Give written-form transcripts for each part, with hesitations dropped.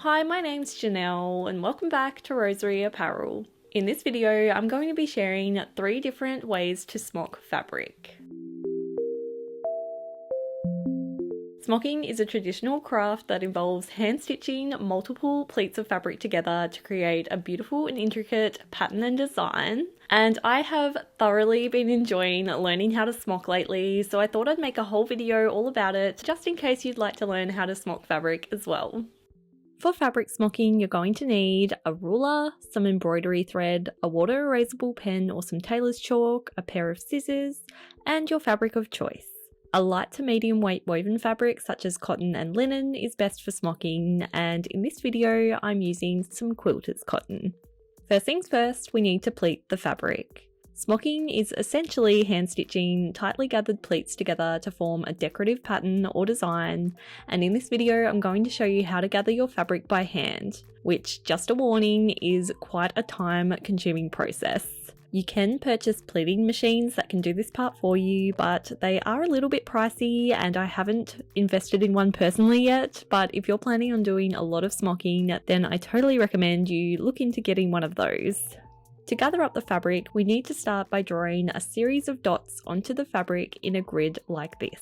Hi, my name's Janelle and welcome back to Rosery Apparel. In this video, I'm going to be sharing 3 different ways to smock fabric. Smocking is a traditional craft that involves hand stitching multiple pleats of fabric together to create a beautiful and intricate pattern and design. And I have thoroughly been enjoying learning how to smock lately, so I thought I'd make a whole video all about it, just in case you'd like to learn how to smock fabric as well. For fabric smocking, you're going to need a ruler, some embroidery thread, a water erasable pen or some tailor's chalk, a pair of scissors, and your fabric of choice. A light to medium weight woven fabric such as cotton and linen is best for smocking, and in this video I'm using some quilter's cotton. First things first, we need to pleat the fabric. Smocking is essentially hand stitching tightly gathered pleats together to form a decorative pattern or design, and in this video I'm going to show you how to gather your fabric by hand, which, just a warning, is quite a time consuming process. You can purchase pleating machines that can do this part for you, but they are a little bit pricey and I haven't invested in one personally yet, but if you're planning on doing a lot of smocking, then I totally recommend you look into getting one of those. To gather up the fabric, we need to start by drawing a series of dots onto the fabric in a grid like this.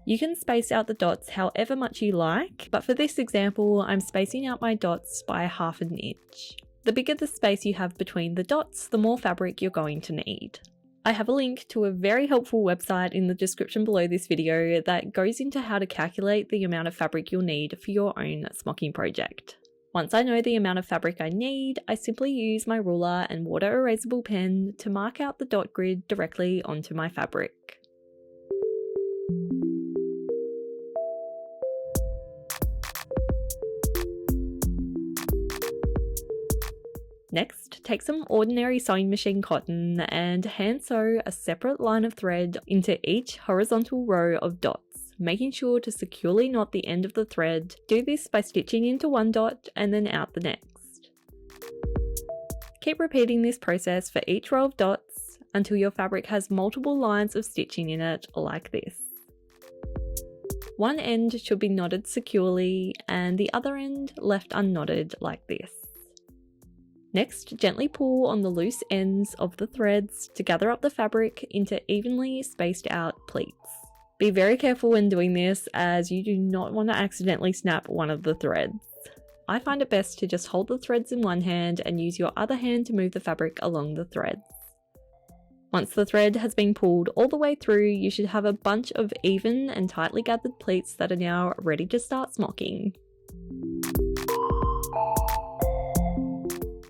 You can space out the dots however much you like, but for this example, I'm spacing out my dots by 1/2 inch. The bigger the space you have between the dots, the more fabric you're going to need. I have a link to a very helpful website in the description below this video that goes into how to calculate the amount of fabric you'll need for your own smocking project. Once I know the amount of fabric I need, I simply use my ruler and water erasable pen to mark out the dot grid directly onto my fabric. Next, take some ordinary sewing machine cotton and hand sew a separate line of thread into each horizontal row of dots, making sure to securely knot the end of the thread. Do this by stitching into one dot and then out the next. Keep repeating this process for each row of dots until your fabric has multiple lines of stitching in it like this. One end should be knotted securely and the other end left unknotted like this. Next, gently pull on the loose ends of the threads to gather up the fabric into evenly spaced out pleats. Be very careful when doing this, as you do not want to accidentally snap one of the threads. I find it best to just hold the threads in one hand and use your other hand to move the fabric along the threads. Once the thread has been pulled all the way through, you should have a bunch of even and tightly gathered pleats that are now ready to start smocking.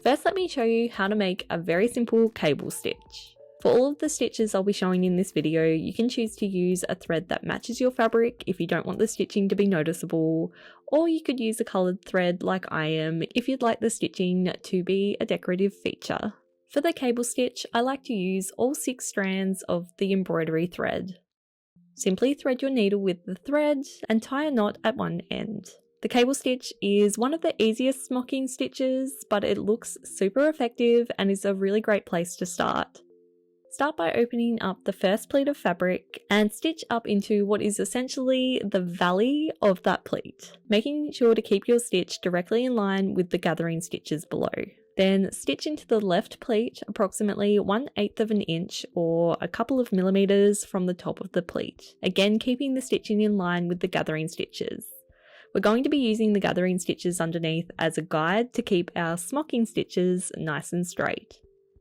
First, let me show you how to make a very simple cable stitch. For all of the stitches I'll be showing in this video, you can choose to use a thread that matches your fabric if you don't want the stitching to be noticeable, or you could use a coloured thread like I am if you'd like the stitching to be a decorative feature. For the cable stitch, I like to use all 6 strands of the embroidery thread. Simply thread your needle with the thread and tie a knot at one end. The cable stitch is one of the easiest smocking stitches, but it looks super effective and is a really great place to start. Start by opening up the first pleat of fabric and stitch up into what is essentially the valley of that pleat, making sure to keep your stitch directly in line with the gathering stitches below. Then stitch into the left pleat approximately 1/8 of an inch or a couple of millimeters from the top of the pleat, again keeping the stitching in line with the gathering stitches. We're going to be using the gathering stitches underneath as a guide to keep our smocking stitches nice and straight.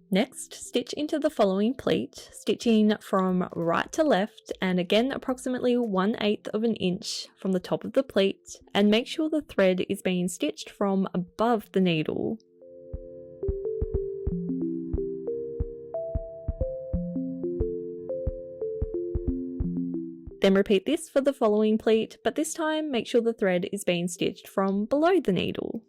Next, stitch into the following pleat, stitching from right to left and again approximately 1/8 of an inch from the top of the pleat, and make sure the thread is being stitched from above the needle. Then repeat this for the following pleat, but this time make sure the thread is being stitched from below the needle.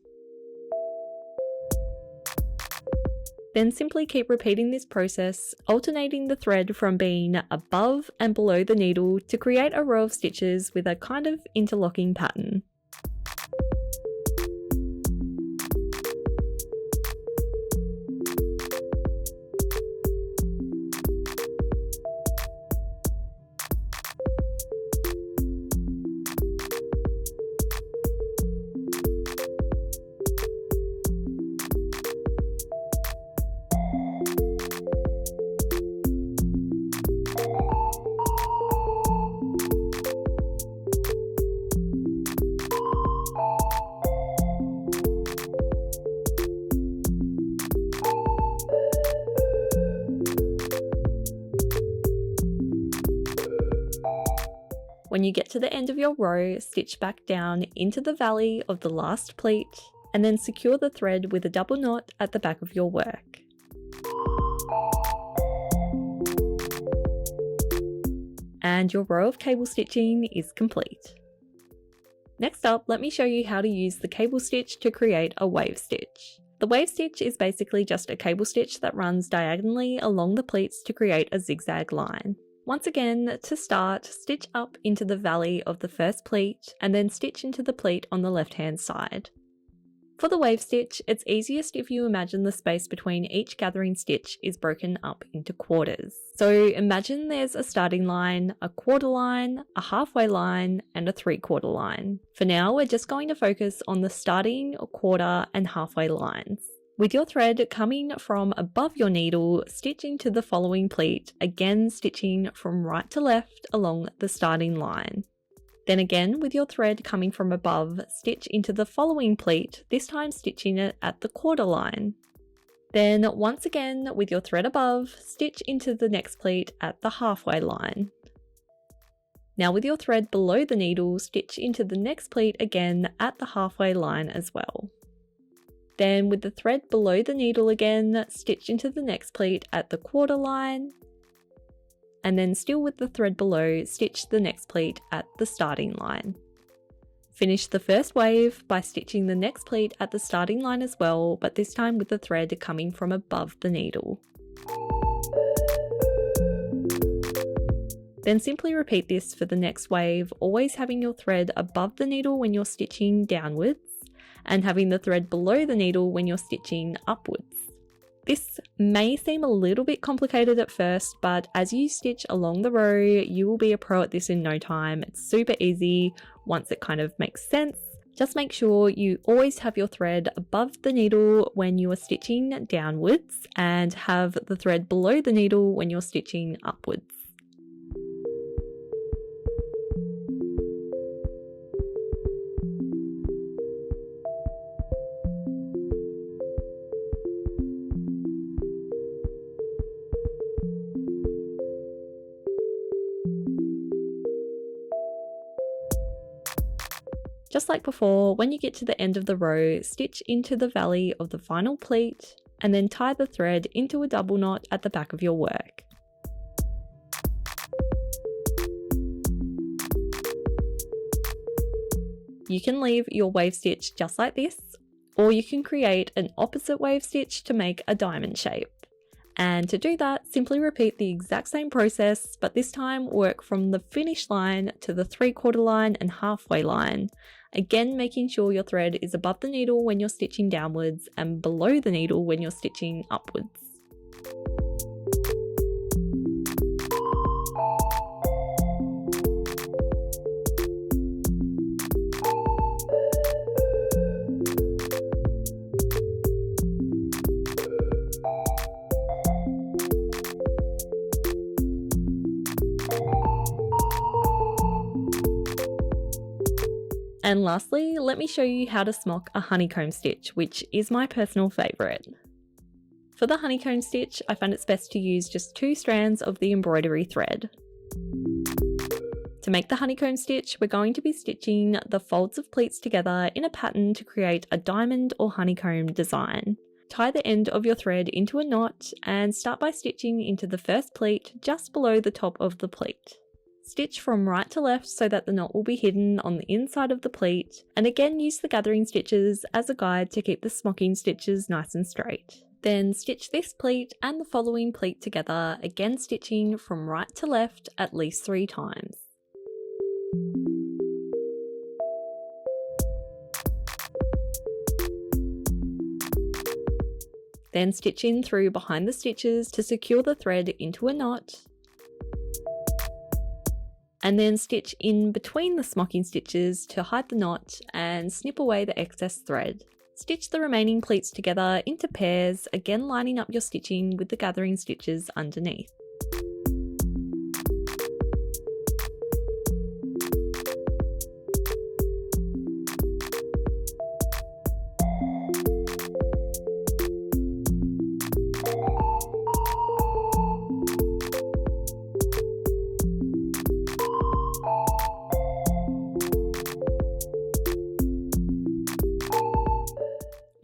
Then simply keep repeating this process, alternating the thread from being above and below the needle to create a row of stitches with a kind of interlocking pattern. When you get to the end of your row, stitch back down into the valley of the last pleat, and then secure the thread with a double knot at the back of your work. And your row of cable stitching is complete. Next up, let me show you how to use the cable stitch to create a wave stitch. The wave stitch is basically just a cable stitch that runs diagonally along the pleats to create a zigzag line. Once again, to start, stitch up into the valley of the first pleat and then stitch into the pleat on the left-hand side. For the wave stitch, it's easiest if you imagine the space between each gathering stitch is broken up into quarters. So imagine there's a starting line, a quarter line, a halfway line, and a 3/4 line. For now, we're just going to focus on the starting, quarter, and halfway lines. With your thread coming from above your needle, stitch into the following pleat, again stitching from right to left along the starting line. Then again, with your thread coming from above, stitch into the following pleat, this time stitching it at the quarter line. Then once again, with your thread above, stitch into the next pleat at the halfway line. Now with your thread below the needle, stitch into the next pleat again at the halfway line as well. Then with the thread below the needle again, stitch into the next pleat at the quarter line. And then still with the thread below, stitch the next pleat at the starting line. Finish the first wave by stitching the next pleat at the starting line as well, but this time with the thread coming from above the needle. Then simply repeat this for the next wave, always having your thread above the needle when you're stitching downwards, and having the thread below the needle when you're stitching upwards. This may seem a little bit complicated at first, but as you stitch along the row, you will be a pro at this in no time. It's super easy once it kind of makes sense. Just make sure you always have your thread above the needle when you are stitching downwards and have the thread below the needle when you're stitching upwards. Just like before, when you get to the end of the row, stitch into the valley of the final pleat and then tie the thread into a double knot at the back of your work. You can leave your wave stitch just like this, or you can create an opposite wave stitch to make a diamond shape. And to do that, simply repeat the exact same process, but this time work from the finish line to the 3/4 line and halfway line. Again, making sure your thread is above the needle when you're stitching downwards and below the needle when you're stitching upwards. And lastly, let me show you how to smock a honeycomb stitch, which is my personal favourite. For the honeycomb stitch, I find it's best to use just 2 strands of the embroidery thread. To make the honeycomb stitch, we're going to be stitching the folds of pleats together in a pattern to create a diamond or honeycomb design. Tie the end of your thread into a knot and start by stitching into the first pleat just below the top of the pleat. Stitch from right to left so that the knot will be hidden on the inside of the pleat, and again use the gathering stitches as a guide to keep the smocking stitches nice and straight. Then stitch this pleat and the following pleat together, again stitching from right to left at least 3 times. Then stitch in through behind the stitches to secure the thread into a knot, and then stitch in between the smocking stitches to hide the knot and snip away the excess thread. Stitch the remaining pleats together into pairs, again lining up your stitching with the gathering stitches underneath.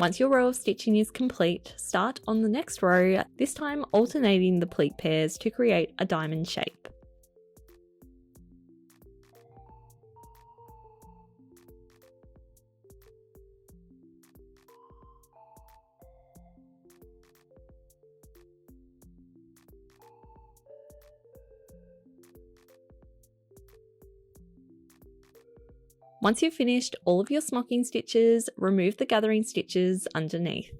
Once your row of stitching is complete, start on the next row, this time alternating the pleat pairs to create a diamond shape. Once you've finished all of your smocking stitches, remove the gathering stitches underneath.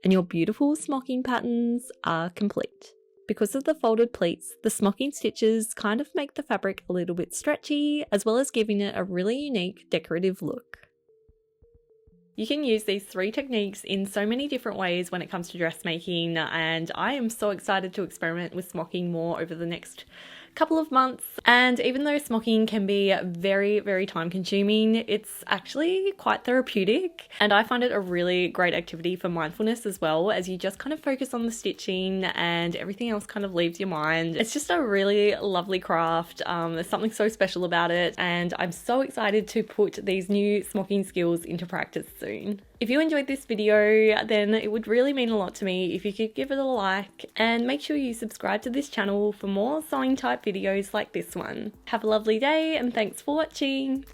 And your beautiful smocking patterns are complete. Because of the folded pleats, the smocking stitches kind of make the fabric a little bit stretchy, as well as giving it a really unique decorative look. You can use these 3 techniques in so many different ways when it comes to dressmaking, and I am so excited to experiment with smocking more over the next couple of months. And even though smocking can be very, very time consuming, it's actually quite therapeutic, and I find it a really great activity for mindfulness as well, as you just kind of focus on the stitching and everything else kind of leaves your mind. It's just a really lovely craft. There's something so special about it, and I'm so excited to put these new smocking skills into practice soon. If you enjoyed this video, then it would really mean a lot to me if you could give it a like, and make sure you subscribe to this channel for more sewing type videos like this one. Have a lovely day, and thanks for watching.